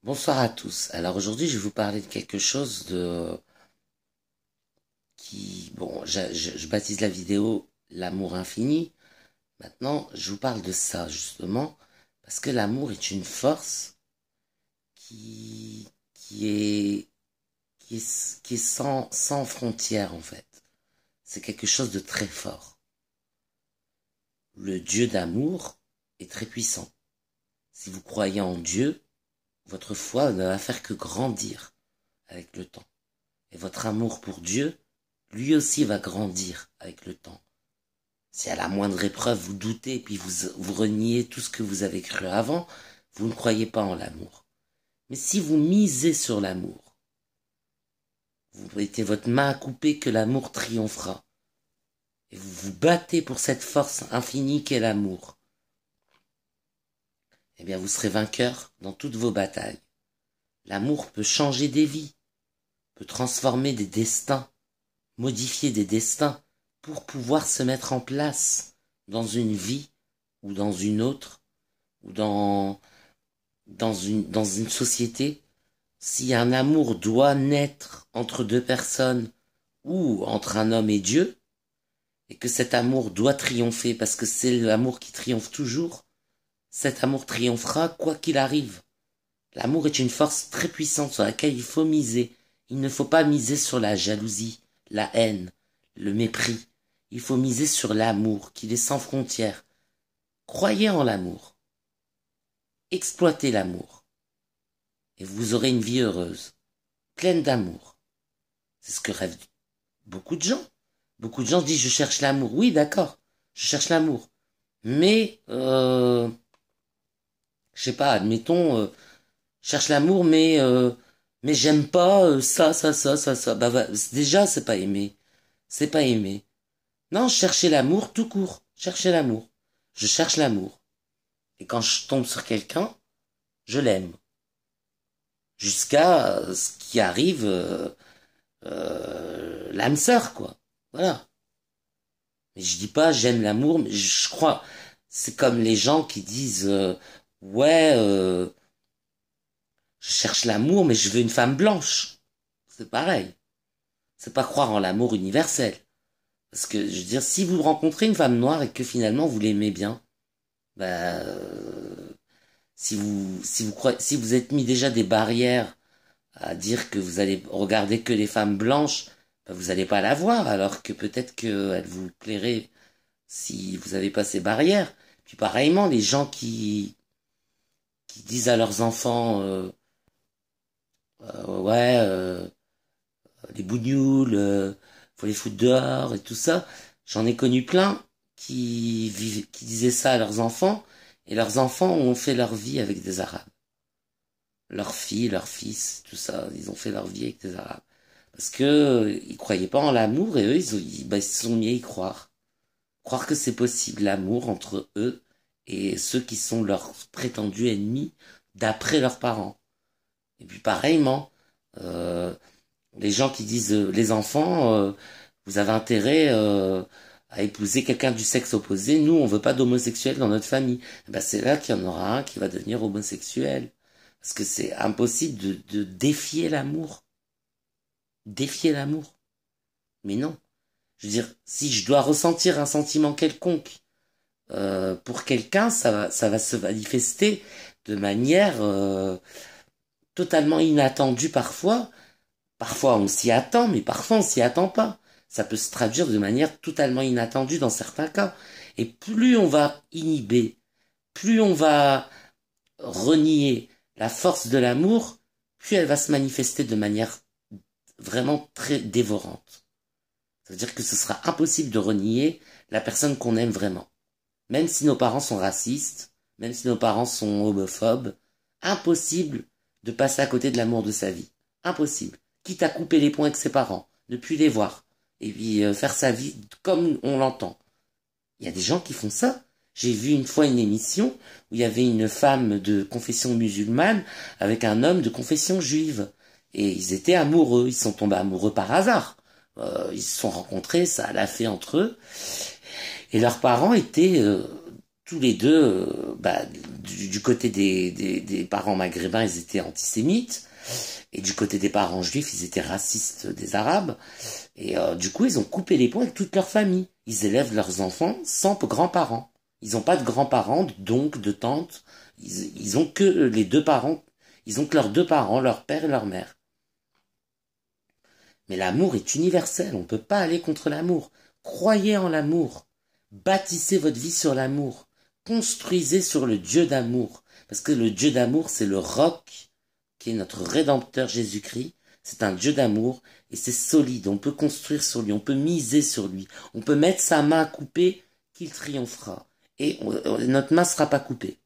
Bonsoir à tous. Alors aujourd'hui, je vais vous parler de quelque chose bon, je baptise la vidéo l'amour infini. Maintenant, je vous parle de ça justement parce que l'amour est une force qui, qui est, qui est sans frontières en fait. C'est quelque chose de très fort. Le Dieu d'amour est très puissant. Si vous croyez en Dieu, votre foi ne va faire que grandir avec le temps. Et votre amour pour Dieu, lui aussi va grandir avec le temps. Si à la moindre épreuve vous doutez et puis vous reniez tout ce que vous avez cru avant, vous ne croyez pas en l'amour. Mais si vous misez sur l'amour, vous mettez votre main à couper que l'amour triomphera. Et vous vous battez pour cette force infinie qu'est l'amour. Eh bien, vous serez vainqueur dans toutes vos batailles. L'amour peut changer des vies, peut transformer des destins, modifier des destins pour pouvoir se mettre en place dans une vie ou dans une autre ou dans une société. Si un amour doit naître entre deux personnes ou entre un homme et Dieu, et que cet amour doit triompher parce que c'est l'amour qui triomphe toujours, cet amour triomphera quoi qu'il arrive. L'amour est une force très puissante sur laquelle il faut miser. Il ne faut pas miser sur la jalousie, la haine, le mépris. Il faut miser sur l'amour, qu'il est sans frontières. Croyez en l'amour. Exploitez l'amour. Et vous aurez une vie heureuse, pleine d'amour. C'est ce que rêvent beaucoup de gens. Beaucoup de gens disent je cherche l'amour. Oui, d'accord, je cherche l'amour. Mais, je sais pas, admettons, je cherche l'amour, mais j'aime pas ça. Déjà, c'est pas aimer. C'est pas aimer. Non, chercher l'amour tout court. Chercher l'amour. Je cherche l'amour. Et quand je tombe sur quelqu'un, je l'aime. Jusqu'à ce qui arrive, l'âme sœur, quoi. Voilà. Mais je dis pas j'aime l'amour, mais je crois, c'est comme les gens qui disent, ouais, je cherche l'amour, mais je veux une femme blanche. C'est pareil. C'est pas croire en l'amour universel. Parce que, je veux dire, si vous rencontrez une femme noire et que finalement vous l'aimez bien, bah, si vous êtes mis déjà des barrières à dire que vous allez regarder que les femmes blanches, bah, vous allez pas la voir, alors que peut-être qu'elle vous plairait si vous avez pas ces barrières. Puis pareillement, les gens qui disent à leurs enfants, ouais, les bougnoules, faut les foutre dehors et tout ça. J'en ai connu plein qui disaient ça à leurs enfants, et leurs enfants ont fait leur vie avec des Arabes. Leurs filles, leurs fils, tout ça, ils ont fait leur vie avec des Arabes. Parce que ils croyaient pas en l'amour, et eux, ils se sont mis à y croire. Croire que c'est possible, l'amour entre eux et ceux qui sont leurs prétendus ennemis d'après leurs parents. Et puis pareillement, euh, les gens qui disent, les enfants, vous avez intérêt à épouser quelqu'un du sexe opposé. Nous, on veut pas d'homosexuels dans notre famille. Eh ben, c'est là qu'il y en aura un qui va devenir homosexuel. Parce que c'est impossible de défier l'amour. Défier l'amour. Mais non. Je veux dire, si je dois ressentir un sentiment quelconque pour quelqu'un, ça va se manifester de manière totalement inattendue parfois. Parfois on s'y attend, mais parfois on s'y attend pas. Ça peut se traduire de manière totalement inattendue dans certains cas. Et plus on va inhiber, plus on va renier la force de l'amour, plus elle va se manifester de manière vraiment très dévorante. Ça veut dire que ce sera impossible de renier la personne qu'on aime vraiment. Même si nos parents sont racistes, même si nos parents sont homophobes, impossible de passer à côté de l'amour de sa vie. Impossible. Quitte à couper les ponts avec ses parents, ne plus les voir, et puis faire sa vie comme on l'entend. Il y a des gens qui font ça. J'ai vu une fois une émission où il y avait une femme de confession musulmane avec un homme de confession juive. Et ils étaient amoureux, ils sont tombés amoureux par hasard. Ils se sont rencontrés, ça l'a fait entre eux. Et leurs parents étaient tous les deux du côté des parents maghrébins, ils étaient antisémites. Et du côté des parents juifs, ils étaient racistes des Arabes. Et du coup, ils ont coupé les ponts avec toute leur famille. Ils élèvent leurs enfants sans grands-parents. Ils n'ont pas de grands-parents, d'oncles, de tantes. Ils ont que les deux parents. Ils ont que leurs deux parents, leur père et leur mère. Mais l'amour est universel. On ne peut pas aller contre l'amour. Croyez en l'amour. Bâtissez votre vie sur l'amour. Construisez sur le Dieu d'amour. Parce que le Dieu d'amour, c'est le roc qui est notre Rédempteur Jésus-Christ. C'est un Dieu d'amour et c'est solide. On peut construire sur lui, on peut miser sur lui. On peut mettre sa main coupée qu'il triomphera. Et notre main ne sera pas coupée.